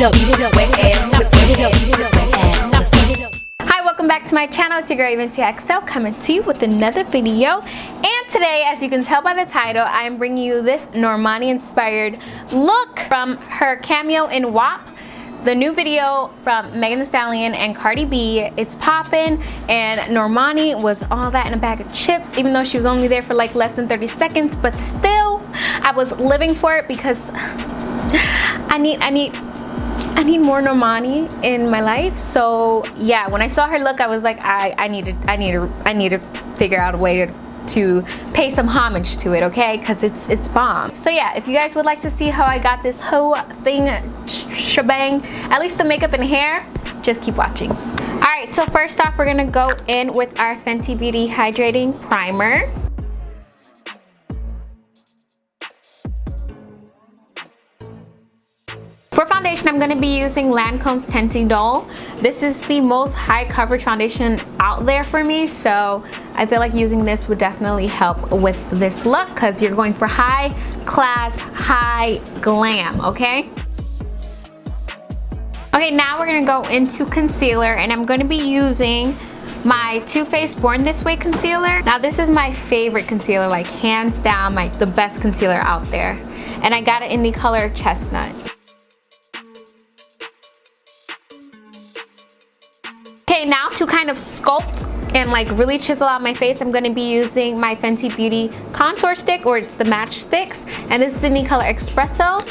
Hi, welcome back to my channel. It's your girl UniceXL coming to you with another video. And today, as you can tell by the title, I am bringing you this Normani inspired look from her cameo in WAP. The new video from Megan Thee Stallion and Cardi B. It's poppin', and Normani was all that in a bag of chips, even though she was only there for like less than 30 seconds, but still I was living for it because I need more Nomani in my life. So yeah, when I saw her look, I was like, I need to figure out a way to pay some homage to it, okay? Because it's bomb. So yeah, if you guys would like to see how I got this whole thing shebang, at least the makeup and hair, just keep watching. All right, so first off, we're gonna go in with our Fenty Beauty Hydrating Primer. For foundation, I'm going to be using Lancome's Tenti Doll. This is the most high coverage foundation out there for me, so I feel like using this would definitely help with this look because you're going for high class, high glam, okay? Okay, now we're going to go into concealer, and I'm going to be using my Too Faced Born This Way concealer. Now this is my favorite concealer, like hands down, the best concealer out there. And I got it in the color Chestnut. Okay, now to kind of sculpt and like really chisel out my face, I'm going to be using my Fenty Beauty contour stick, or it's the match sticks, and this is in the color Espresso.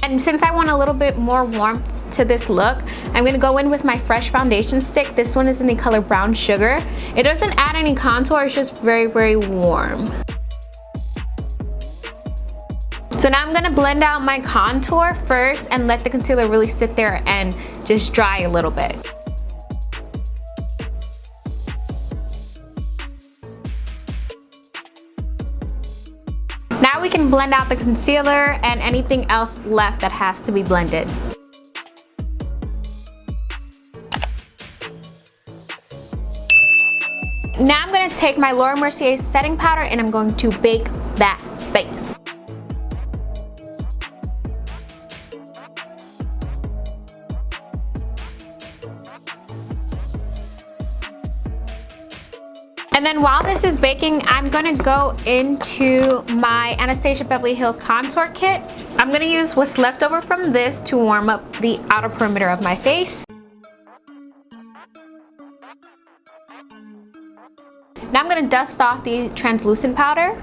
And since I want a little bit more warmth to this look, I'm going to go in with my fresh foundation stick. This one is in the color Brown Sugar. It doesn't add any contour, it's just very, very warm. So now I'm going to blend out my contour first and let the concealer really sit there and just dry a little bit. Now we can blend out the concealer and anything else left that has to be blended. Now I'm going to take my Laura Mercier setting powder and I'm going to bake that face. And then while this is baking, I'm gonna go into my Anastasia Beverly Hills contour kit. I'm gonna use what's left over from this to warm up the outer perimeter of my face. Now I'm gonna dust off the translucent powder.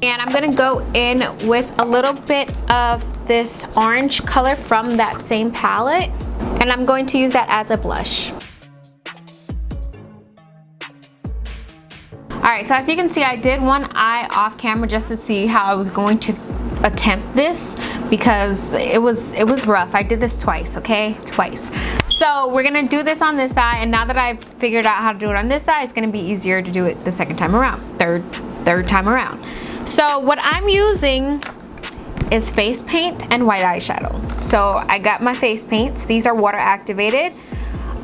And I'm gonna go in with a little bit of this orange color from that same palette, and I'm going to use that as a blush. Alright, so as you can see, I did one eye off camera just to see how I was going to attempt this because it was rough. I did this twice, okay? Twice. So we're gonna do this on this eye, and now that I've figured out how to do it on this eye, it's gonna be easier to do it the second time around, third time around. So what I'm using is face paint and white eyeshadow. So I got my face paints. These are water activated.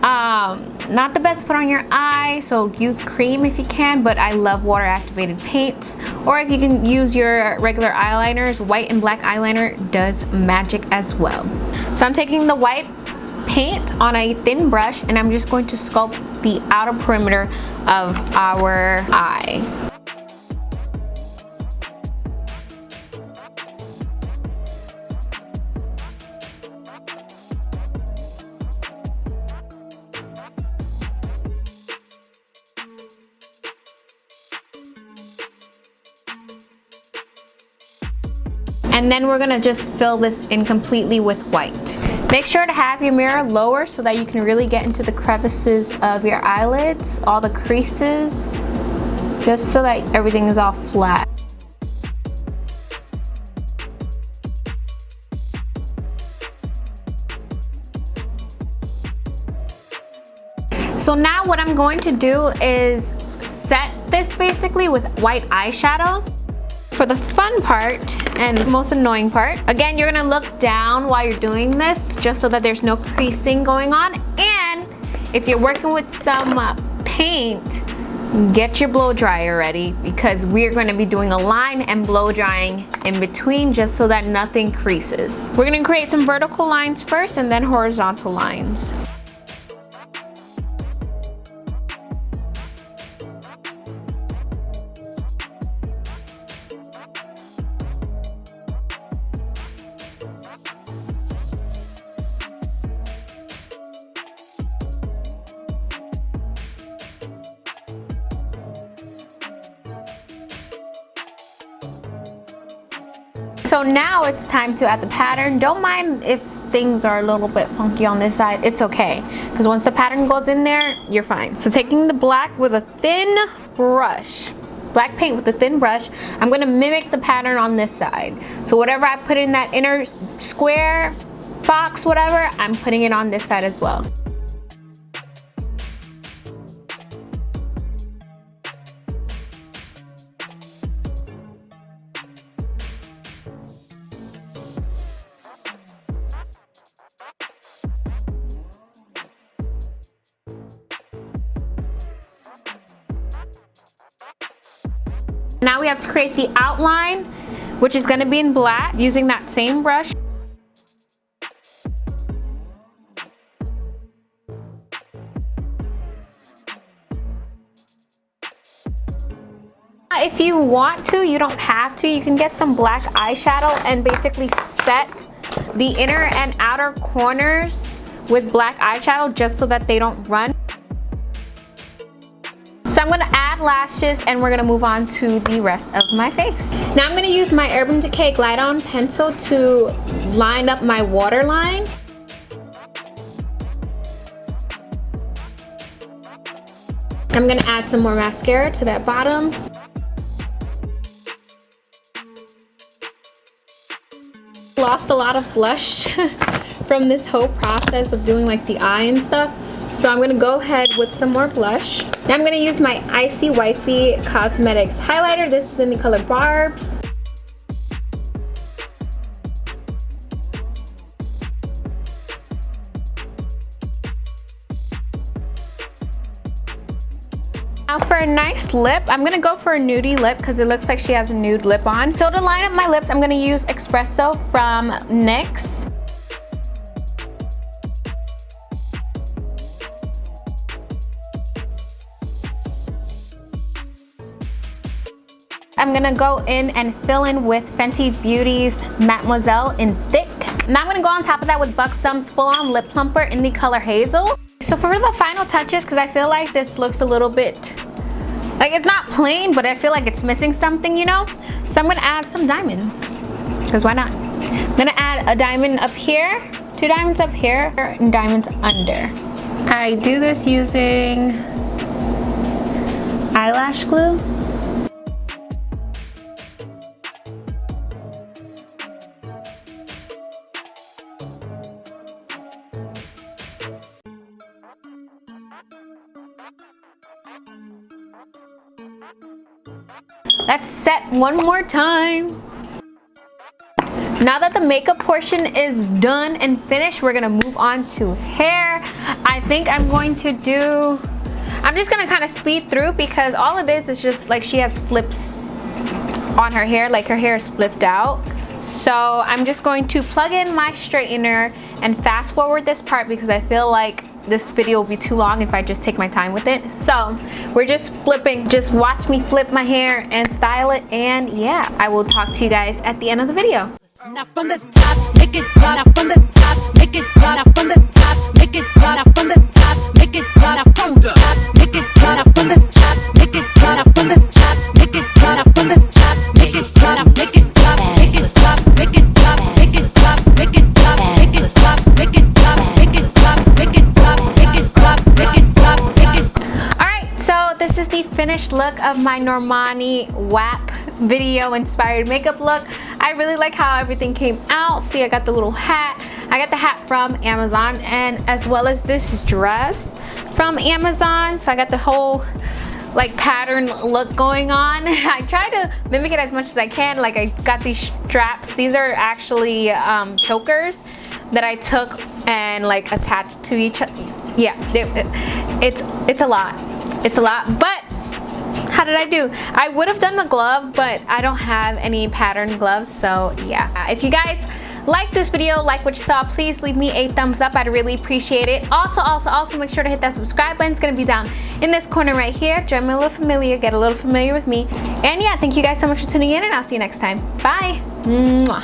Not the best to put on your eye, so use cream if you can, but I love water activated paints. Or if you can use your regular eyeliners, white and black eyeliner does magic as well. So I'm taking the white paint on a thin brush and I'm just going to sculpt the outer perimeter of our eye. And then we're gonna just fill this in completely with white. Make sure to have your mirror lower so that you can really get into the crevices of your eyelids, all the creases, just so that everything is all flat. So now what I'm going to do is set this basically with white eyeshadow. For the fun part and the most annoying part, again, you're gonna look down while you're doing this just so that there's no creasing going on, and if you're working with some paint, get your blow dryer ready, because we're going to be doing a line and blow drying in between, just so that nothing creases. We're going to create some vertical lines first and then horizontal lines. So now it's time to add the pattern. Don't mind if things are a little bit funky on this side, it's okay, because once the pattern goes in there, you're fine. So taking the black with a thin brush, black paint with a thin brush, I'm gonna mimic the pattern on this side. So whatever I put in that inner square, box, whatever, I'm putting it on this side as well. Now we have to create the outline, which is going to be in black, using that same brush. If you want to, you don't have to. You can get some black eyeshadow and basically set the inner and outer corners with black eyeshadow just so that they don't run. So I'm gonna add lashes and we're gonna move on to the rest of my face. Now I'm gonna use my Urban Decay Glide On pencil to line up my waterline. I'm gonna add some more mascara to that bottom. Lost a lot of blush from this whole process of doing like the eye and stuff. So I'm gonna go ahead with some more blush. Now I'm gonna use my Icy Wifey Cosmetics highlighter. This is in the color Barbs. Now for a nice lip, I'm gonna go for a nudie lip because it looks like she has a nude lip on. So to line up my lips, I'm gonna use Espresso from NYX. I'm gonna go in and fill in with Fenty Beauty's Mademoiselle in Thick. Now I'm gonna go on top of that with Buxom's Full On Lip Plumper in the color Hazel. So for the final touches, because I feel like this looks a little bit, like it's not plain, but I feel like it's missing something, you know? So I'm gonna add some diamonds, because why not? I'm gonna add a diamond up here, 2 diamonds up here, and diamonds under. I do this using eyelash glue. Let's set one more time. Now that the makeup portion is done and finished, we're gonna move on to hair. I think I'm just gonna kind of speed through, because all it is just like she has flips on her hair, like her hair is flipped out. So I'm just going to plug in my straightener and fast forward this part, because I feel like this video will be too long if I just take my time with it. So we're just flipping, just watch me flip my hair and style it, and yeah, I will talk to you guys at the end of the video. Now from the top, make it drop. Now from the top, make it drop. Now from the top, make it drop. Now from the top, make it drop. Now from the top, make it drop. Now from the top, make it drop. Now from the top, make it drop. Now from the top, make it drop. Now make it drop, make it drop, make it drop, make it drop, make it drop, make it drop, make it drop, make it drop, make it drop, make it drop, make it drop, make it. All right, so this is the finished look of my Normani Wap video inspired makeup look. I really like how everything came out. See, I got the little hat. I got the hat from Amazon, and as well as this dress from Amazon. So I got the whole like pattern look going on. I try to mimic it as much as I can. Like I got these straps. These are actually chokers that I took and like attached to each yeah, it's a lot. It's a lot, but how did I do? I would have done the glove, but I don't have any pattern gloves, so yeah. If you guys like this video, like what you saw, please leave me a thumbs up. I'd really appreciate it. Also make sure to hit that subscribe button. It's gonna be down in this corner right here. Join me a little familiar, get a little familiar with me. And yeah, thank you guys so much for tuning in, and I'll see you next time. Bye. Mwah.